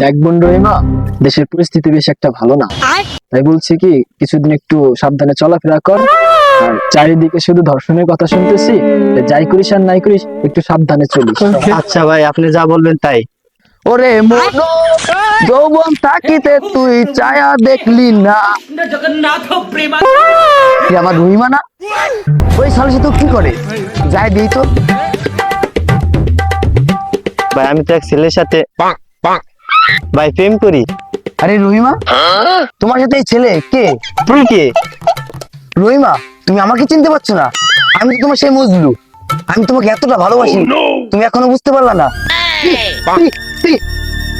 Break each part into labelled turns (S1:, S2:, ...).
S1: এক বোন রহিমা, দেশের পরিস্থিতি বেশ একটা ভালো না, তাই বলছি কি কিছুদিন একটু সাবধানে চলাফেরা কর। আর চারিদিকে শুধু ধর্ষণের কথা শুনতেছি, যাই করিস আর নাই করিস একটু সাবধানে চলিস।
S2: আচ্ছা ভাই, আপনি যা বলবেন তাই।
S3: ওরে মনো যৌবন থাকিতে তুই ছায়া দেখলি না। কি আমার রহিমা না? ওই সালে সে তো কি করে যাই দিই তো।
S2: ভাই আমি তো এক ছেলের সাথে ভাই প্রেম করি।
S3: আরে রহিমা, তোমার সাথে এই ছেলে কে?
S2: তুই কে?
S3: রহিমা, তুমি আমাকে চিনতে পারছো না? আমি তো তোমার সেই মজলু। আমি তোমাকে এতটা ভালোবাসি, তুমি এখনো বুঝতে পারলা না?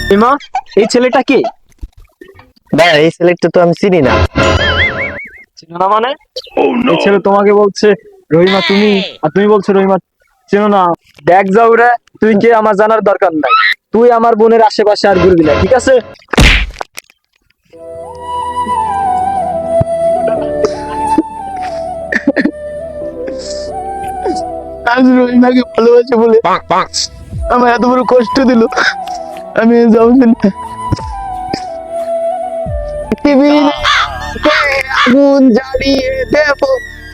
S1: রহিমা, এই ছেলেটা কে?
S2: ভাই এই ছেলেটা তো আমি চিনি না।
S1: চেনো না মানে? এই ছেলে তোমাকে বলছে রহিমা তুমি, আর তুমি বলছো রহিমা চেনো না। দেখ যাও রে, তুই কে আমার জানার দরকার নাই। তুই আমার বোনের আশেপাশে আর ঘুরবি না, ঠিক আছে?
S3: আজ রহিমাকে ভালোবাসে বলে আমার এত বড় কষ্ট দিল। আমি যাও আগুন জ্বালিয়ে দেব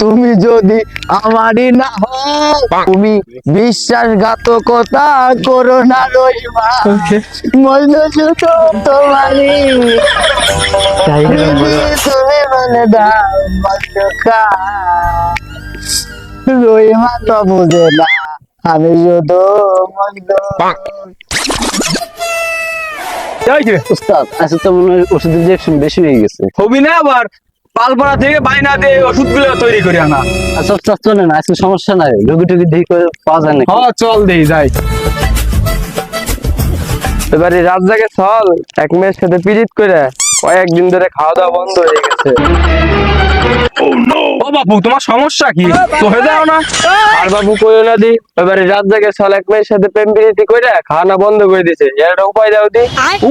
S3: তুমি যদি আমারই না হও। তুমি বিশ্বাসঘাতকতা করো না রহিমা, মজনু শুধু তোমারই। তুমি মনে দাও মজনুকা, রহিমা তো বুঝে না আমি শুধু মজনু।
S2: উস্তাদ আচ্ছা, তো মনে হয় ওষুধের ইনজেকশন বেশি হয়ে গেছে।
S1: হবি না আবার পালপাড়া থেকে বাইনা দিয়ে ওষুধ গুলো তৈরি করে আনা।
S2: আচ্ছা উস্তাদ চলেন, আজকে সমস্যা নাই, রোগী টুগী দিয়ে করে পাওয়া যায় না।
S1: হ্যাঁ চল দেই যাই।
S4: এবারে রাত জাগে চল, এক মেয়ের সাথে পিরিত করে কয়েকদিন ধরে খাওয়া দাওয়া বন্ধ হয়ে গেছে।
S1: ও বাপু, তোমার সমস্যা কি? তো হয়ে যাও না।
S4: আর বাবু কইও না দি, এবারে রাত জাগে চল, এক মেয়ের সাথে প্রেম প্রীতি করে খাওয়া বন্ধ করে দিছে। এর একটা উপায় দাও দি।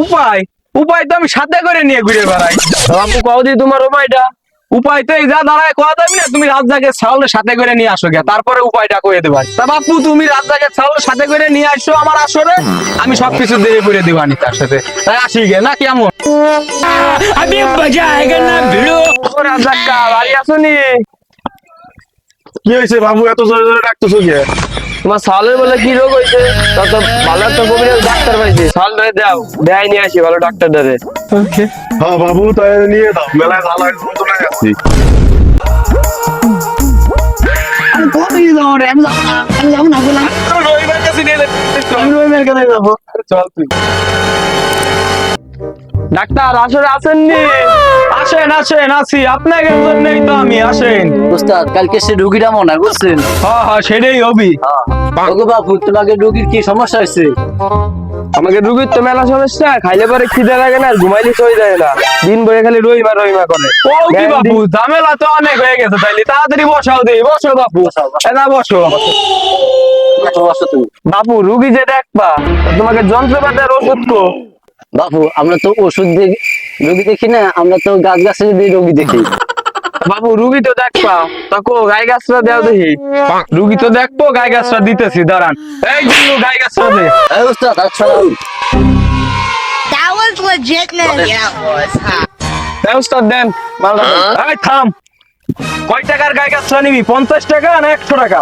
S1: উপায়? উপায় তো আমি সাথে করে নিয়ে ঘুরে বেড়াই।
S4: তো বাবু কও দি তোমার উপায়টা।
S1: উপায় তো এই যা দাঁড়ায় কোয়া যাবে না, তুমি রাত জাগে ছাউলের সাথে করে নিয়ে আসো গে, তারপরে উপায়টা কয়ে দেবা। তা বাপু তুমি রাত জাগে ছাউলের সাথে করে নিয়ে আসো আমার আসরে, আমি সবকিছু দিয়ে করে দিবানি তার সাথে। তাই আসি গে না কেমন? আমি মজা আয়েগা না ভিড়ো।
S4: ও রাত জাগা বাড়ি আসনি?
S1: কি হয়েছে বাবু, এত জোরে জোরে ডাকতেছো কে?
S4: তোমার সালের বলে কি রোগ হয়েছে? তত ভালো একটা কবিরাজ ডাক্তার পাইছি, সাল ধরে দাও, দেয় নিয়ে আসি ভালো ডাক্তার ধরে।
S5: হ্যাঁ বাবু, তাই নিয়ে দাও, মেলায় ভালো চলে যাচ্ছি।
S1: রবিবার কাছে নিয়ে যাবো। চল তুই।
S4: ডাক্তার আসলে আসেননি?
S1: আসেন আসেন, আসি আপনাদের জন্যই তো আমি। আসেন।
S2: উস্তাদ কালকে সে রোগীটা মনে হয় বুঝছেন?
S1: হ্যাঁ হ্যাঁ সেটাই হবি।
S2: ওগো বাপু, তোমাকে রোগীর কি সমস্যা হয়েছে?
S4: আমাকে রুগীর তো মেলা সমস্যা, খাইলে পরে খিদে লাগে না, আর ঘুমাইলে সই যায় না, দিন ভরে খালি রহিমা রহিমা করে।
S1: ও কি বাপু, ঝামেলা তো অনেক হয়ে গেছে, তাইলে তাড়াতাড়ি বসাও দিই। বসো বাপু, না বসো।
S2: বসো তুমি।
S4: বাপু রুগী যে দেখবা, তোমাকে যন্ত্রপাতির ওষুধ কো।
S2: বাপু আমরা তো ওষুধ দিয়ে রোগী দেখি না, আমরা তো গাছ গাছের দিয়ে রোগী দেখি।
S4: বাবু রুগী তো দেখবা, তকো গাই গাছটা দেও দেখি।
S1: রুগী তো দেখবো, গায়ে গাছটা দিতেছি, দাঁড়ান। এই জন্য গায়ে গাছটা দে।
S2: এই উস্তাদ আচ্ছা।
S6: That was legitness. Yeah, it was.
S1: এই উস্তাদ দেন মালটা দেন। এই থাম, কয় টাকার গায়ে গাছটা নিবি? 50 টাকা না 100 টাকা?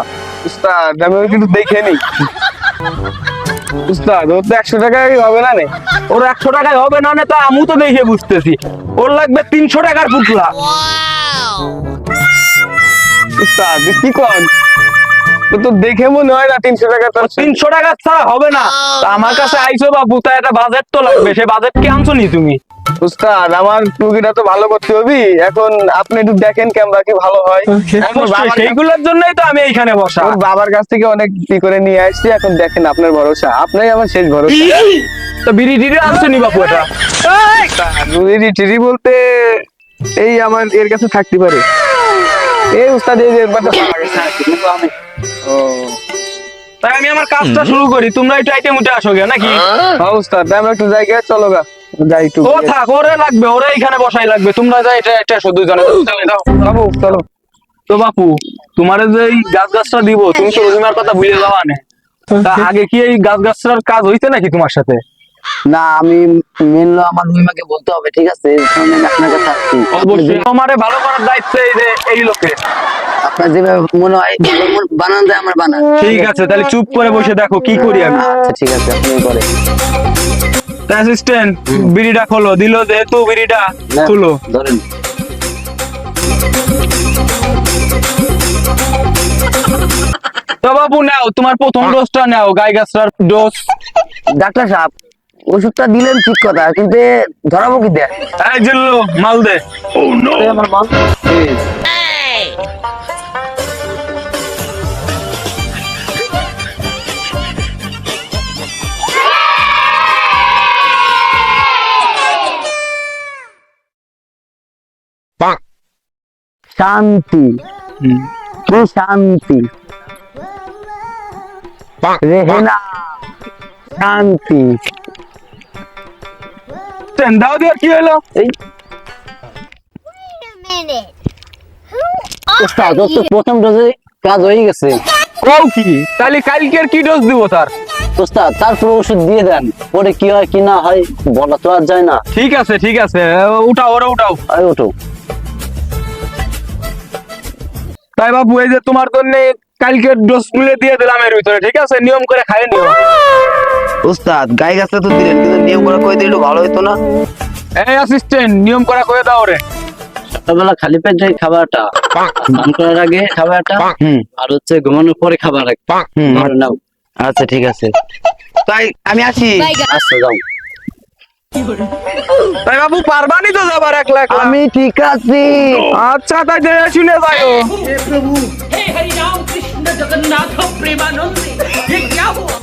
S4: উস্তাদ আমি কিন্তু দেখে নি। উস্তাদ ওর তো 100 টাকাই হবে না নে।
S1: ওর 100 টাকায় হবে না, তা আমি তো দেখে বুঝতেছি। ওর লাগবে 300 টাকার পুতলা।
S4: উস্তাদ কি কন? তো দেখে মনে হয় না 300 টাকা।
S1: 300 টাকা ছাড়া হবে না। তা আমার কাছে আইসো বাবু, তা একটা বাজেট তো লাগবে, সে বাজেট কি আনছো নি তুমি?
S4: উস্তাদ আমার রুগীটা তো ভালো করতে হবে, এখন আপনি একটু দেখেন কেমন কি ভালো হয়।
S1: অবশ্যই, সেইগুলোর জন্যই তো আমি এইখানে বসা।
S4: ওর বাবার কাছ থেকে অনেক কি করে নিয়ে আসছি, এখন দেখেন আপনার ভরসা, আপনাই আমার শেষ ভরসা।
S1: তো বিড়ি টিড়ি আনছো নি বাপু এটা?
S4: রুগী টিরি বলতে এই আমার এর কাছে থাকতে পারে। এই উস্তাদ এই যে ব্যাপারটা পাওয়া গেছে আর কি, কিন্তু আমি
S1: তাই আমি আমার কাজটা শুরু করি, তোমরা একটু আইটেম উঠে আসো গে নাকি?
S4: হ্যাঁ উস্তাদ আমি একটু জায়গায় চলো গা, যাই একটু।
S1: ও থাক, ওরে লাগবে, ওরে এখানে বসাই লাগবে। তোমরা যাই এটা একটা শুধু জানো।
S4: বাবু চলো।
S1: তো বাপু, তোমার যে এই গাছ গাছটা দিব, তুমি তো রহিমার কথা ভুলে যাওয়া না। তা আগে কি এই গাছ গাছটার কাজ হইছে নাকি তোমার সাথে?
S2: না আমি মেনলো আমার রুইমাকে বলতে হবে, ঠিক আছে? এই জন্য আমি আপনার কাছে আসছি।
S1: অবশ্যই আমারে ভালো করার দায়িত্ব এই যে এই লোকের।
S2: আপনার যেভাবে মনে হয় ভালো বানান যায় আমার বানান।
S1: ঠিক আছে, তাহলে চুপ করে বসে দেখো কি করি আমি।
S2: আচ্ছা ঠিক আছে, আপনি করে
S1: অ্যাসিস্ট্যান্ট বিড়িটা খোলো, দিল যেহেতু বিড়িটা খুলো।
S2: ধরেন।
S1: তো বাবু নাও তোমার প্রথম ডোজটা নাও, গাই গাছটার ডোজ।
S3: ডাক্তার সাহেব, ওষুধটা দিলেন ঠিক কথা, কিন্তু এ ধরাবো কি দেয়?
S1: এই জিল্লু মাল দে।
S2: এই আমার মাল। এই,
S3: শান্তি, কি শান্তি, রেহেনা শান্তি।
S1: দাও দিয়ে কি হলো?
S2: এই
S6: Minute.
S2: ওস্তাদ, ওর তো প্রথম ডোজে কাজ হয়ে গেছে।
S1: কও কি? তাহলে কালকের কি ডোজ দিব তার?
S2: ওস্তাদ তারপর ওষুধ দিয়ে দেন, পরে কি হয় কি না হয় বলা তো আর যায় না।
S1: ঠিক আছে ঠিক আছে, উঠাও ওরা উঠাও।
S2: আরে ওঠো।
S1: তাই বাবু এই যে তোমার জন্য কালকের ডোজ গুলো দিয়ে দিলাম এর ভিতরে, ঠিক আছে? নিয়ম করে খাইয়ে নিও।
S3: উস্তাদ, গাই গাছটা তো দিলেন, কিন্তু নিয়ম করে কয়ে দিলে একটু ভালো হতো না?
S1: এই অ্যাসিস্ট্যান্ট নিয়ম করা কয়ে দাও রে।
S2: সকালবেলা খালি পেটে খাবারটা, স্নান করার আগে খাবারটা, আর হচ্ছে ঘুমানোর পরে খাবার ধরে নাও।
S3: আচ্ছা ঠিক আছে, তাই আমি আসি।
S2: আচ্ছা যাও।
S1: তাই বাবু পারবানি তো যাবার একলা একলা?
S3: আমি ঠিক আছি।
S1: আচ্ছা তাই দেখে শুনে যাও।
S7: हे हरि राम कृष्ण जगन्नाथ प्रेमानंद ये क्या हुआ